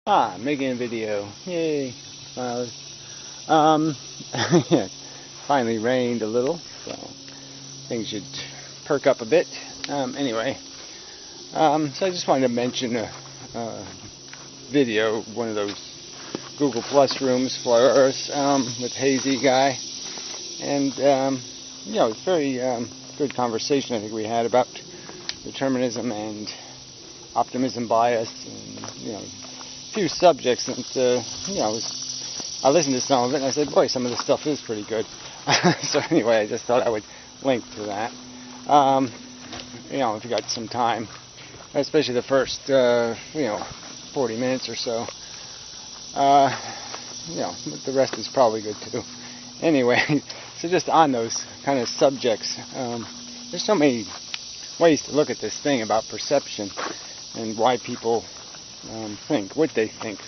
Making a video. Yay. Um, yeah, finally rained a little, so things should perk up a bit. Anyway, so I just wanted to mention a video, one of those Google Plus rooms for us, with Hazy guy. And, it's very good conversation I think we had about determinism and optimism bias and, a few subjects. And, I listened to some of it and I said, boy, some of this stuff is pretty good. So anyway, I just thought I would link to that. If you got some time, especially the first, 40 minutes or so. The rest is probably good too. Anyway, so just on those kind of subjects, there's so many ways to look at this thing about perception and why people think what they think.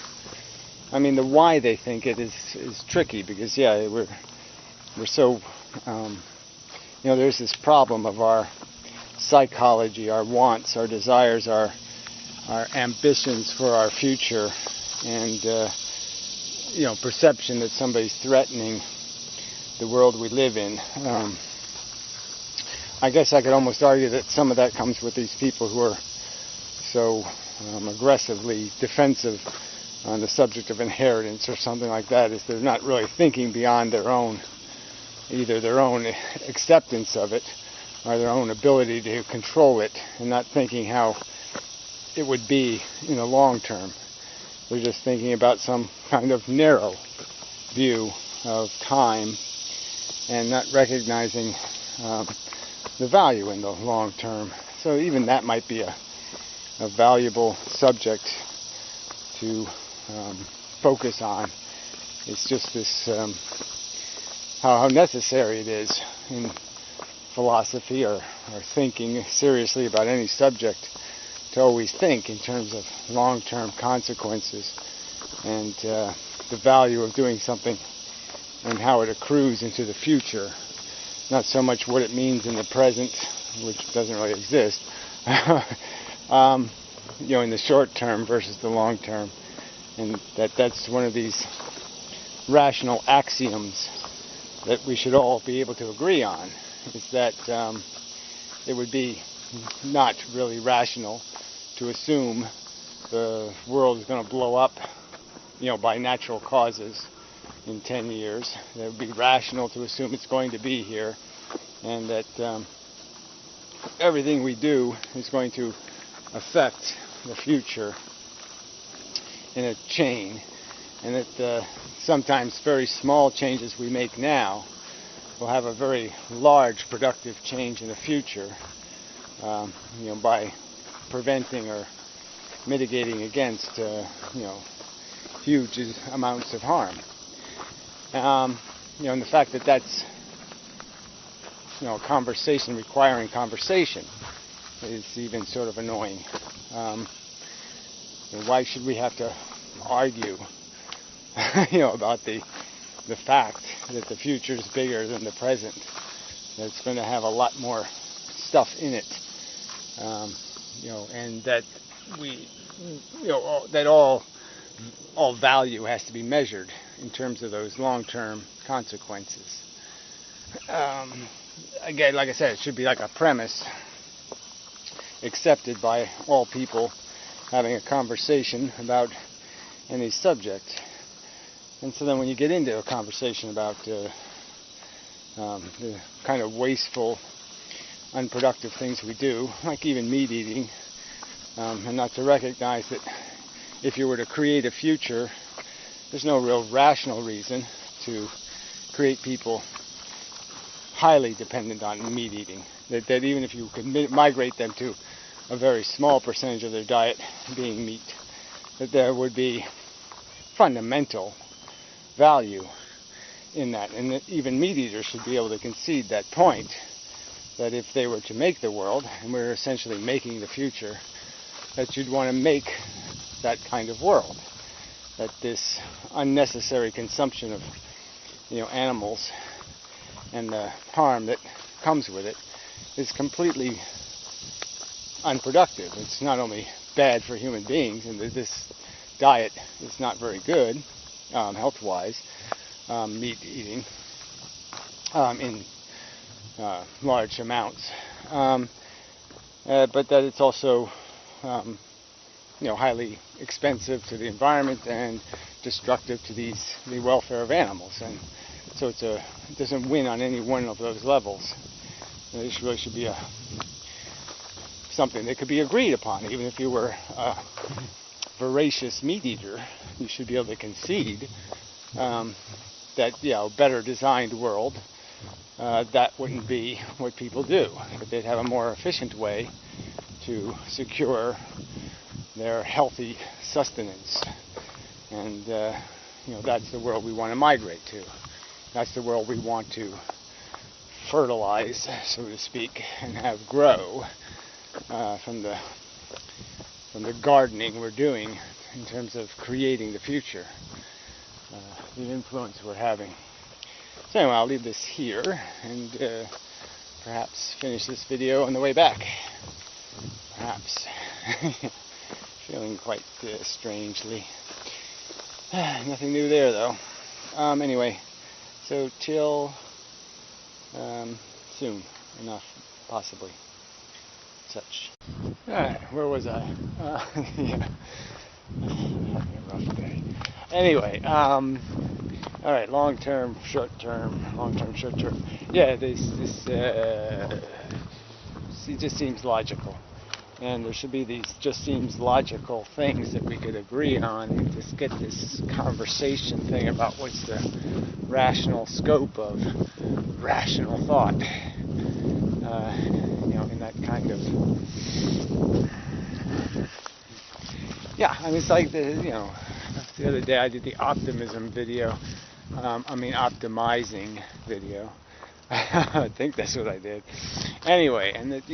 I mean, the why they think it is tricky because, we're so, there's this problem of our psychology, our wants, our desires, our ambitions for our future, and, perception that somebody's threatening the world we live in. I guess I could almost argue that some of that comes with these people who are so aggressively defensive on the subject of inheritance or something like that, is they're not really thinking beyond either their own acceptance of it or their own ability to control it, and not thinking how it would be in the long term. They're just thinking about some kind of narrow view of time and not recognizing the value in the long term. So even that might be a valuable subject to focus on. It's just this how necessary it is in philosophy or thinking seriously about any subject to always think in terms of long-term consequences and the value of doing something and how it accrues into the future. Not so much what it means in the present, which doesn't really exist, in the short term versus the long term. And that's one of these rational axioms that we should all be able to agree on, is that it would be not really rational to assume the world is going to blow up, by natural causes in 10 years. It would be rational to assume it's going to be here, and that everything we do is going to affect the future in a chain, and that sometimes very small changes we make now will have a very large productive change in the future, by preventing or mitigating against, huge amounts of harm. And the fact that that's, a conversation requiring conversation is even sort of annoying. Why should we have to argue, about the fact that the future is bigger than the present, that it's going to have a lot more stuff in it, and that that all value has to be measured in terms of those long-term consequences. Again, like I said, it should be like a premise accepted by all people having a conversation about any subject. And so then when you get into a conversation about the kind of wasteful, unproductive things we do, like even meat eating, and not to recognize that if you were to create a future, there's no real rational reason to create people highly dependent on meat eating. That even if you could migrate them to a very small percentage of their diet being meat, that there would be fundamental value in that, and that even meat eaters should be able to concede that point, that if they were to make the world, and we're essentially making the future, that you'd want to make that kind of world, that this unnecessary consumption of animals and the harm that comes with it is completely unproductive. It's not only bad for human beings, and this diet is not very good health-wise, meat eating in large amounts, but that it's also highly expensive to the environment and destructive to the welfare of animals, and so it doesn't win on any one of those levels. This really should be something that could be agreed upon. Even if you were a voracious meat eater, you should be able to concede that a better designed world, that wouldn't be what people do. But they'd have a more efficient way to secure their healthy sustenance, and that's the world we want to migrate to. That's the world we want to fertilize, so to speak, and have grow from the gardening we're doing in terms of creating the future, the influence we're having. So anyway, I'll leave this here and perhaps finish this video on the way back. Perhaps. Feeling quite strangely. Nothing new there, though. Anyway, so till soon enough, possibly. Such. Alright, where was I? Yeah. Having a rough day. Anyway, alright, long-term, short-term, long-term, short-term. Yeah, this it just seems logical. And there should be these just seems logical things that we could agree on and just get this conversation thing about what's the rational scope of rational thought. In that kind of... Yeah, I mean, it's like the other day I did the optimism video. Optimizing video. I think that's what I did. Anyway, and this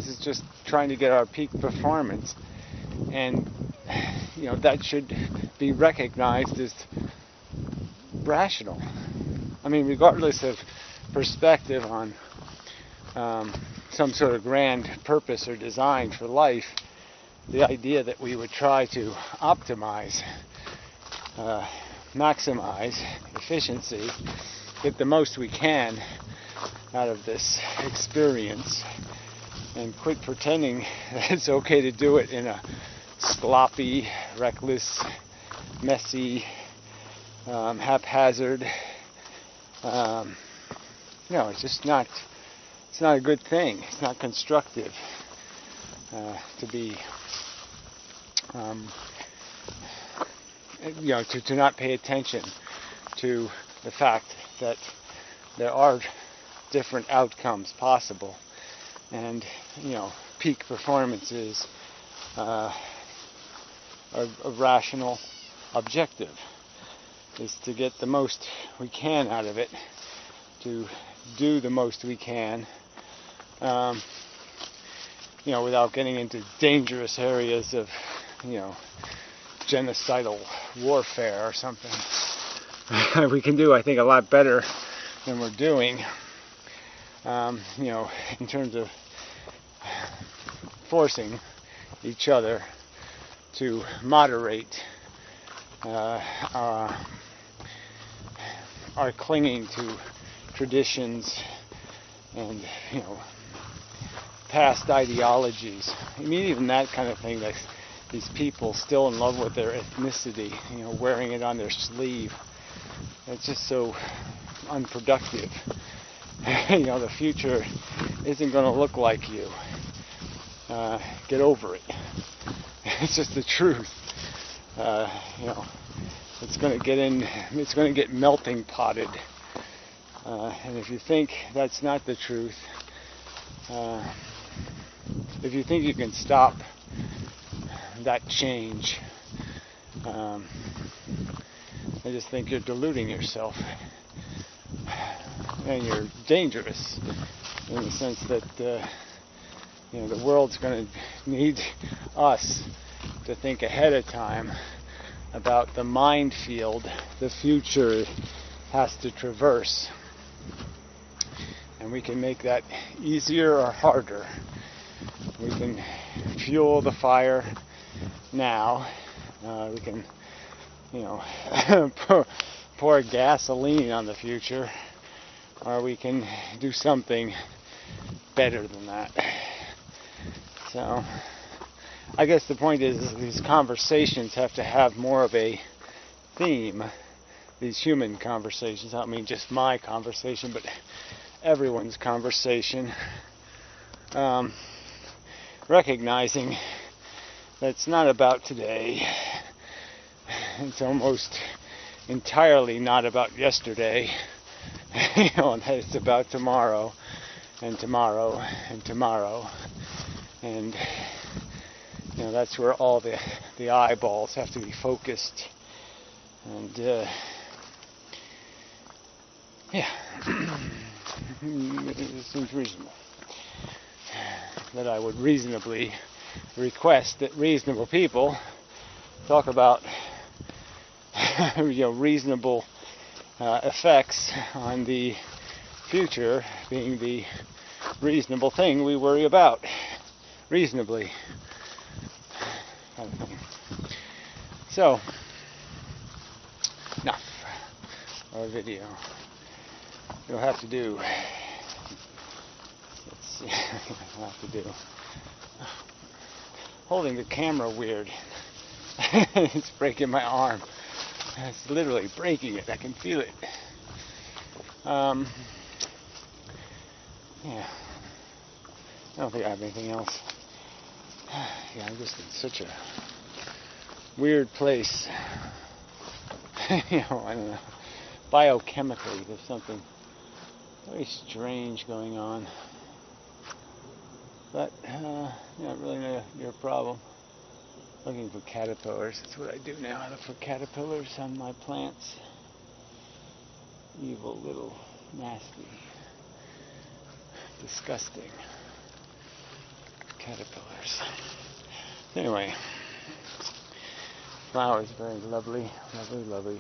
is just trying to get our peak performance, and that should be recognized as rational. I mean, regardless of perspective on some sort of grand purpose or design for life, the idea that we would try to optimize, maximize efficiency, get the most we can out of this experience, and quit pretending that it's okay to do it in a sloppy, reckless, messy, haphazard. It's just not. It's not a good thing. It's not constructive to be. To not pay attention to the fact that there are different outcomes possible, and peak performance is a rational objective, is to get the most we can out of it, to do the most we can, without getting into dangerous areas of genocidal warfare or something. We can do, I think, a lot better than we're doing, in terms of forcing each other to moderate our clinging to traditions and past ideologies. I mean, even that kind of thing, like these people still in love with their ethnicity, wearing it on their sleeve. It's just so unproductive. The future isn't going to look like you. Get over it. It's just the truth. It's going to get melting potted. And if you think that's not the truth, if you think you can stop that change, I just think you're deluding yourself, and you're dangerous in the sense that the world's going to need us to think ahead of time about the minefield the future has to traverse, and we can make that easier or harder. We can fuel the fire now We can, pour gasoline on the future, or we can do something better than that. So, I guess the point is these conversations have to have more of a theme. These human conversations, I don't mean just my conversation, but everyone's conversation. Recognizing that it's not about today. It's almost entirely not about yesterday. And that it's about tomorrow, and tomorrow, and tomorrow. And that's where all the eyeballs have to be focused. And it seems reasonable that I would reasonably request that reasonable people talk about reasonable effects on the future being the reasonable thing we worry about reasonably, kind of thing. So enough of a video. You'll have to do. Let's see. I'll have to do. Holding the camera weird. It's breaking my arm. It's literally breaking it. I can feel it. Yeah. I don't think I have anything else. Yeah, I'm just in such a weird place. I don't know. Biochemically, there's something very strange going on. But, not really your problem. Looking for caterpillars. That's what I do now. I look for caterpillars on my plants. Evil little, nasty, disgusting caterpillars. Anyway, flowers, very lovely, lovely, lovely.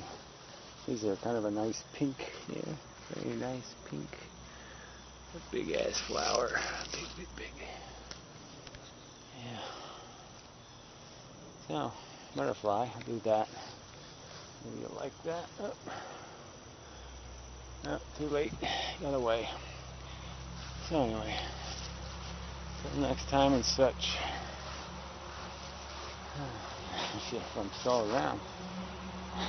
These are kind of a nice pink here. Very nice pink. A big ass flower. Big, big, big. Yeah. So, butterfly, I'll do that. Maybe you'll like that. Oh, too late. Got away. So anyway, till next time and such. Shit, if I'm still around.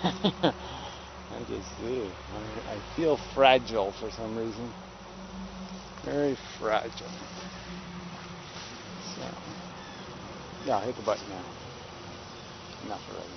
I just do. I feel fragile for some reason. Very fragile. So, yeah, I'll hit the button now. Enough already.